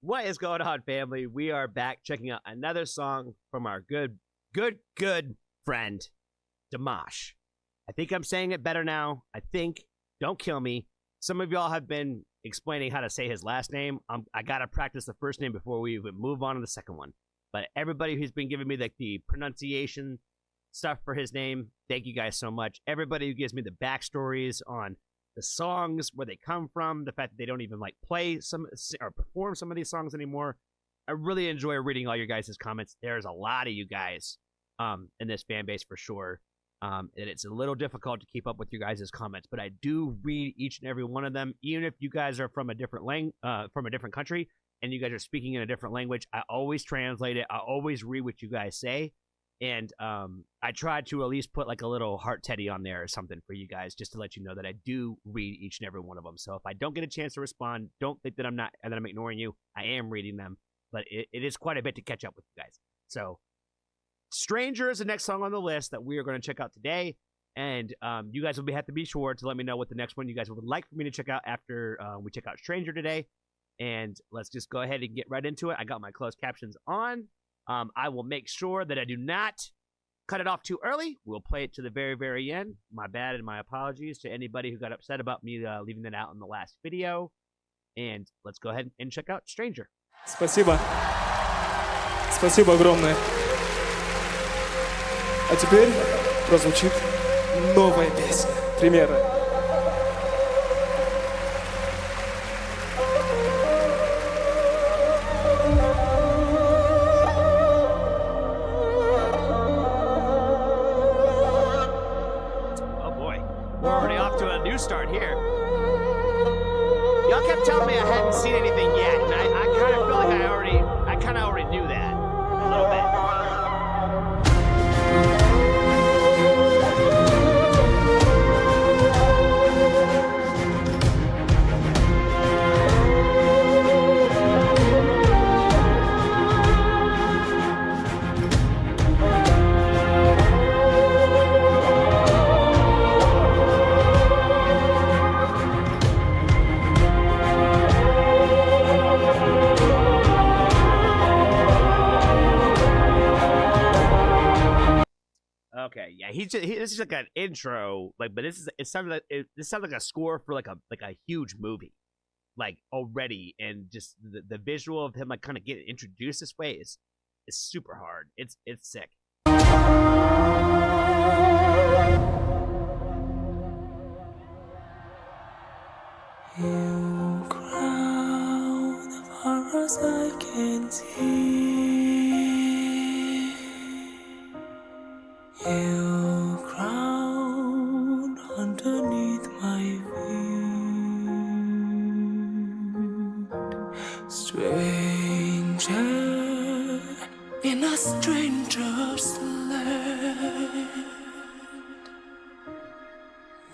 What is going on, family? We are back checking out another song from our good friend, Dimash. I think I'm saying it better now. I think. Don't kill me. Some of y'all have been explaining how to say his last name. I got to practice the first name before we even move on to the second one. But everybody who's been giving me the pronunciation stuff for his name, thank you guys so much. Everybody who gives me the backstories on the songs, where they come from, the fact that they don't even like play some or perform some of these songs anymore. I really enjoy reading all your guys' comments. There's a lot of you guys in this fan base for sure. And it's a little difficult to keep up with you guys' comments, but I do read each and every one of them. Even if you guys are from a different from a different country and you guys are speaking in a different language, I always translate it. I always read what you guys say. And I try to at least put like a little heart teddy on there or something for you guys, just to let you know that I do read each and every one of them. So if I don't get a chance to respond, don't think that I'm ignoring you. I am reading them, but it is quite a bit to catch up with you guys. So Stranger is the next song on the list that we are going to check out today. And you guys will have to be sure to let me know what the next one you guys would like for me to check out after we check out Stranger today. And let's just go ahead and get right into it. I got my closed captions on. I will make sure that I do not cut it off too early. We'll play it to the very, very end. My bad and my apologies to anybody who got upset about me leaving it out in the last video. And let's go ahead and check out Stranger. Спасибо. Спасибо огромное. А теперь прозвучит новая песня. Примерно. Start here. Y'all kept telling me I hadn't seen anything yet, and I kind of feel like I kind of already knew that a little bit. Okay, yeah, this is like an intro, like, but it sounds like a score for like a huge movie, like already, and just the visual of him like kind of getting introduced this way is super hard. It's sick. You crown far as I can see. You crown underneath my feet. Stranger in a stranger's land.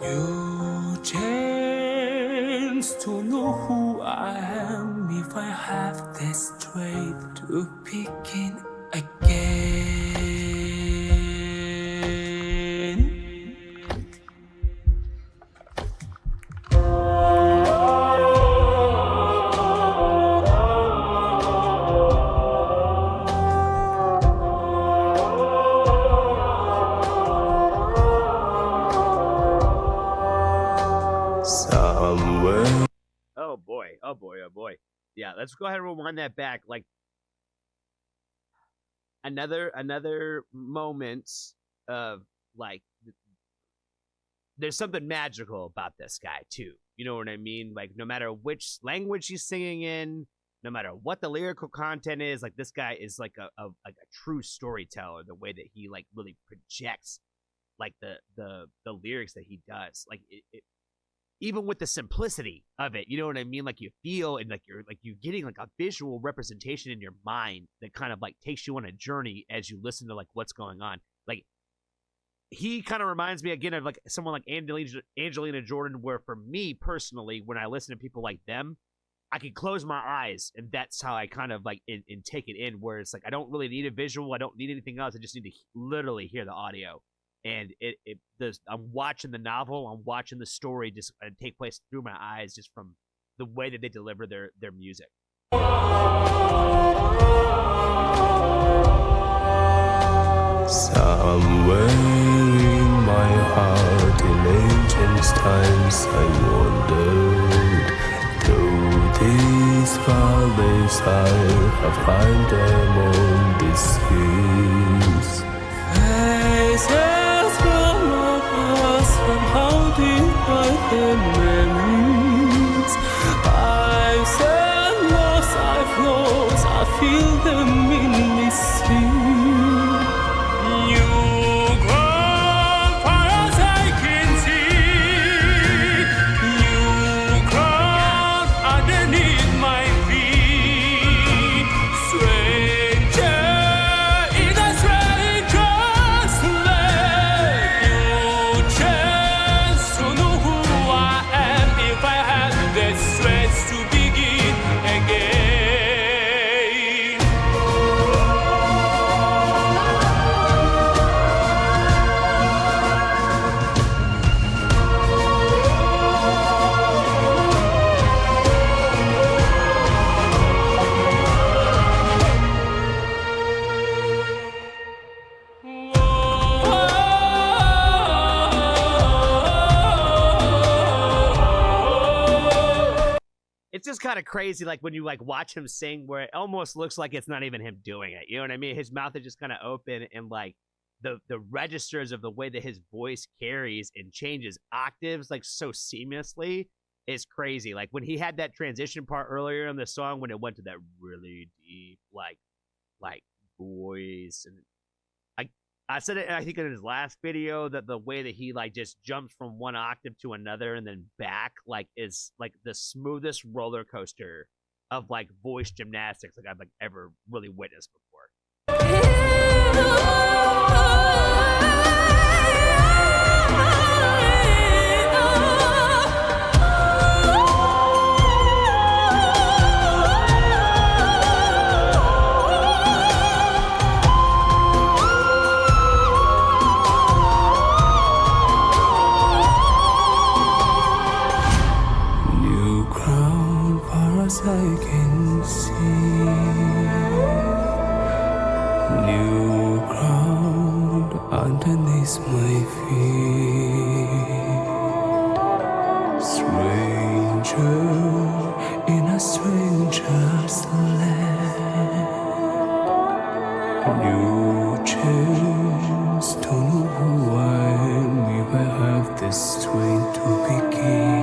You chance to know who I am if I have the strength to begin again. Somewhere. Oh boy. Yeah, let's go ahead and rewind that back. Like another moment of like, there's something magical about this guy too. You know what I mean? Like no matter which language he's singing in, no matter what the lyrical content is, like this guy is like a true storyteller. The way that he like really projects like the lyrics that he does, like it even with the simplicity of it, you know what I mean? Like you feel and like you're getting like a visual representation in your mind that kind of like takes you on a journey as you listen to like what's going on. Like he kind of reminds me again of like someone like Angelina Jordan, where for me personally, when I listen to people like them, I can close my eyes and that's how I kind of like and take it in, where it's like I don't really need a visual, I don't need anything else, I just need to literally hear the audio. And I'm watching the novel, I'm watching the story just take place through my eyes, just from the way that they deliver their music. times I wandered through these valleys, I have find them on these fields. Faces from us and how deep are their memories. I've said lost, I've lost, I feel them in me sing. It's just kind of crazy, like when you like watch him sing, where it almost looks like it's not even him doing it. You know what I mean? His mouth is just kind of open, and like the registers of the way that his voice carries and changes octaves like so seamlessly is crazy. Like when he had that transition part earlier in the song, when it went to that really deep like voice, and I said it, I think, in his last video, that the way that he like just jumps from one octave to another and then back like is like the smoothest roller coaster of like voice gymnastics like I've like ever really witnessed before. I can see new ground underneath my feet. Stranger in a stranger's land. New chance to know who I am if I have the strength to begin.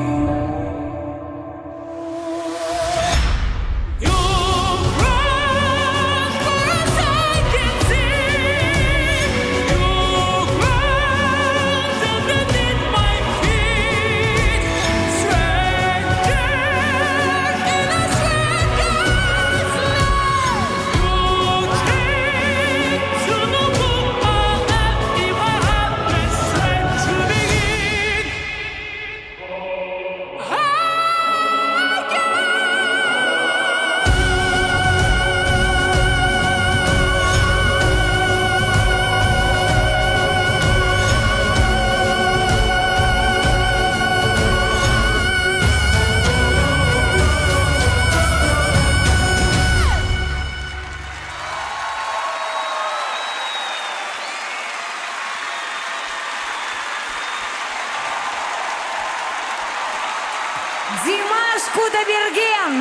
Димаш Quadibergen!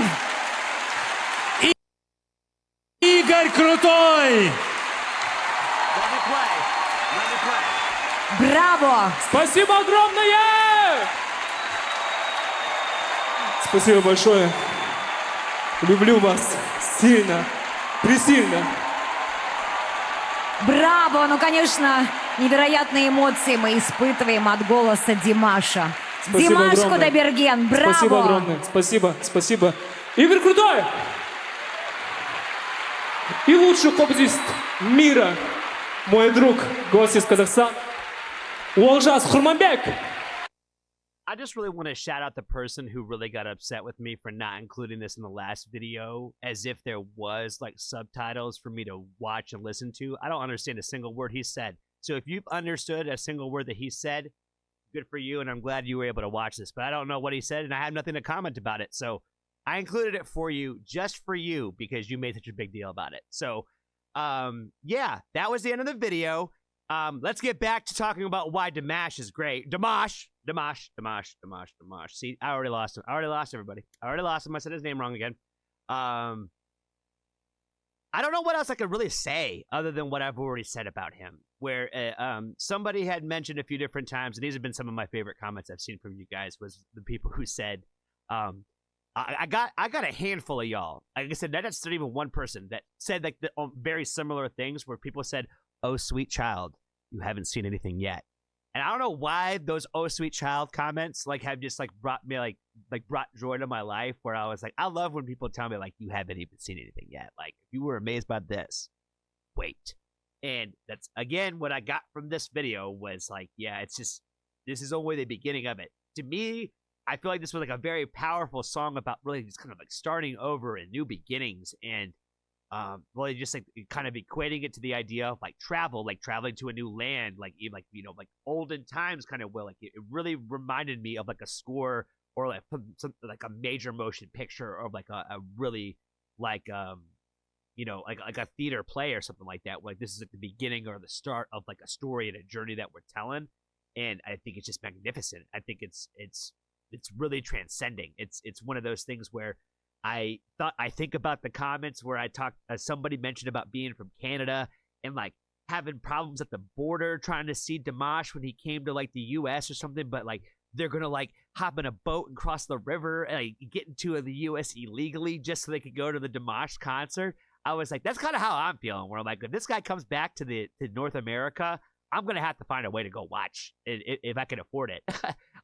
Игорь Крутой! Let me play. Let me play. Браво! Спасибо огромное! Спасибо большое. Люблю вас сильно, пресильно. Браво! Ну, конечно, невероятные эмоции мы испытываем от голоса Димаша. Спасибо Димаш огромное. Quadibergen, браво! Спасибо огромное. Спасибо, спасибо. Игорь Крутой! И лучший поп-артист мира, мой друг, гость из Казахстана, Олжас Хурманбек. I just really want to shout out the person who really got upset with me for not including this in the last video, as if there was like subtitles for me to watch and listen to. I don't understand a single word he said. So if you've understood a single word that he said, good for you, and I'm glad you were able to watch this. But I don't know what he said, and I have nothing to comment about it. So I included it for you, just for you, because you made such a big deal about it. So, yeah, that was the end of the video. Let's get back to talking about why Dimash is great. Dimash, Dimash. See, I already lost him. I already lost everybody. I already lost him. I said his name wrong again. I don't know what else I could really say other than what I've already said about him. Where somebody had mentioned a few different times, and these have been some of my favorite comments I've seen from you guys, was the people who said, I got a handful of y'all. Like I said, that's not even one person that said like the very similar things where people said, "Oh, sweet child, you haven't seen anything yet." And I don't know why those "oh, sweet child" comments like have just like brought me like brought joy to my life. Where I was like, I love when people tell me like you haven't even seen anything yet. Like if you were amazed by this, wait. And that's again what I got from this video was like, yeah, it's just this is only the beginning of it. To me, I feel like this was like a very powerful song about really just kind of like starting over and new beginnings and really just like kind of equating it to the idea of like travel, like traveling to a new land, like even like, you know, like olden times kind of will. Like it really reminded me of like a score or like some like a major motion picture or like a really like you know, like a theater play or something like that. Like this is at the beginning or the start of like a story and a journey that we're telling. And I think it's just magnificent. I think it's really transcending. It's one of those things where I think about the comments where I talked, somebody mentioned about being from Canada and like having problems at the border trying to see Dimash when he came to like the U.S. or something, but like they're gonna like hop in a boat and cross the river and like, get into the U.S. illegally just so they could go to the Dimash concert. I was like, that's kind of how I'm feeling. Where I'm like, if this guy comes back to North America, I'm gonna have to find a way to go watch if I can afford it.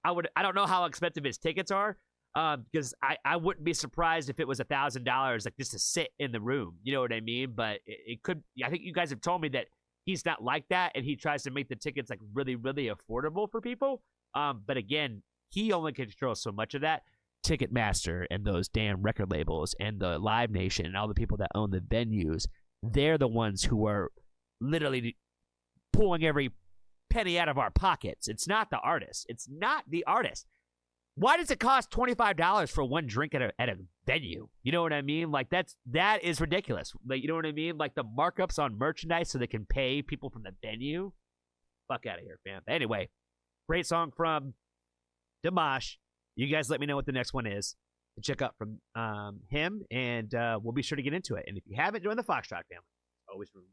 I don't know how expensive his tickets are, because I wouldn't be surprised if it was $1,000 like just to sit in the room. You know what I mean? But it could. I think you guys have told me that he's not like that, and he tries to make the tickets like really, really affordable for people. But again, he only controls so much of that. Ticketmaster and those damn record labels and the Live Nation and all the people that own the venues, they're the ones who are literally pulling every penny out of our pockets. It's not the artist. It's not the artist. Why does it cost $25 for one drink at a venue? You know what I mean? Like that is ridiculous. Like, you know what I mean? Like the markups on merchandise so they can pay people from the venue. Fuck out of here, fam. Anyway, great song from Dimash. You guys let me know what the next one is to check out from him, and we'll be sure to get into it. And if you haven't, join the Foxtrot family. Always room